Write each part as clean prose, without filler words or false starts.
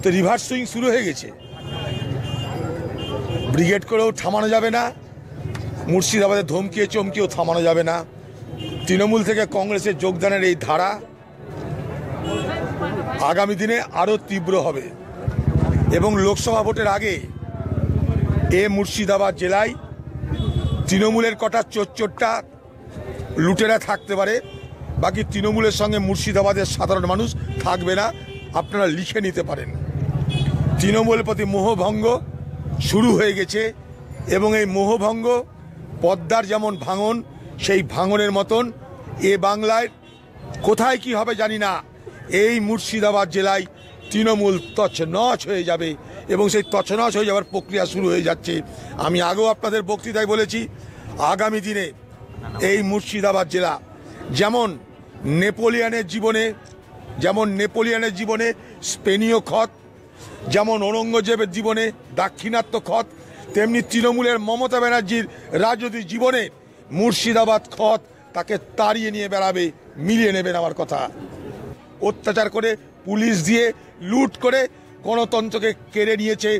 তো reverse swing শুরু হয়ে গেছে। ব্রিগেড করেও থামানো যাবে না, মুর্শিদাবাদে ধমকিয়ে চমকিয়েও থামানো যাবে না। তৃণমূল থেকে কংগ্রেসের যোগদানের এই ধারা আগামী দিনে আরও তীব্র হবে এবং লোকসভা ভোটের আগে মুর্শিদাবাদ জেলায় তৃণমূলের কটা চোরটা লুটেরা থাকতে পারে, বাকি তৃণমূলের সঙ্গে মুর্শিদাবাদের সাধারণ মানুষ থাকবে না। আপনারা লিখে নিতে পারেন। তৃণমূলের প্রতি মোহভঙ্গ শুরু হয়ে গেছে এবং এই মোহভঙ্গ পদ্মার যেমন ভাঙন, সেই ভাঙনের মতন বাংলায় কোথায় কি হবে জানি না, এই মুর্শিদাবাদ জেলায় তৃণমূল তছনছ হয়ে যাবে এবং সেই তছনছ হয়ে যাওয়ার প্রক্রিয়া শুরু হয়ে যাচ্ছে। আমি আগেও আপনাদের বক্তৃতায় বলেছি, আগামী দিনে এই মুর্শিদাবাদ জেলা যেমন নেপোলিয়নের জীবনে স্পেনীয় খত, যেমন ঔরঙ্গজেবের জীবনে দাক্ষিণাত্য খত, তেমনি তৃণমূলের মমতা ব্যানার্জির রাজনৈতিক জীবনে মুর্শিদাবাদ খত তাকে তাড়িয়ে নিয়ে বেড়াবে, মিলিয়ে নেবেন আমার কথা। অত্যাচার করে, পুলিশ দিয়ে লুট করে গণতন্ত্রকে কেড়ে নিয়েছে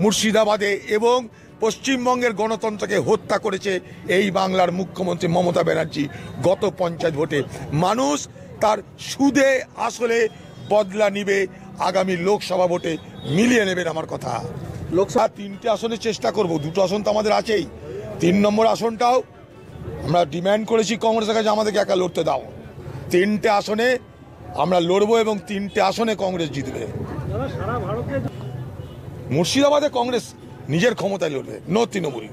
মুর্শিদাবাদে এবং পশ্চিমবঙ্গের গণতন্ত্রকে হত্যা করেছে এই বাংলার মুখ্যমন্ত্রী মমতা ব্যানার্জি। গত পঞ্চায়েত ভোটে মানুষ তার সুদে আসলে বদলা নিবে আগামী লোকসভা ভোটে, মিলিয়ে নেবেন আমার কথা। লোকসভা 3টে আসনে চেষ্টা করব, 2টো আসন তো আমাদের আছেই। 3 নম্বর আসনটাও আমরা ডিম্যান্ড করেছি কংগ্রেসের কাছে, আমাদেরকে একা লড়তে দাও। 3টে আসনে আমরা লড়বো এবং 3টে আসনে কংগ্রেস জিতবে। মুর্শিদাবাদে কংগ্রেস নিজের ক্ষমতায় লড়বে, নো তৃণমূল।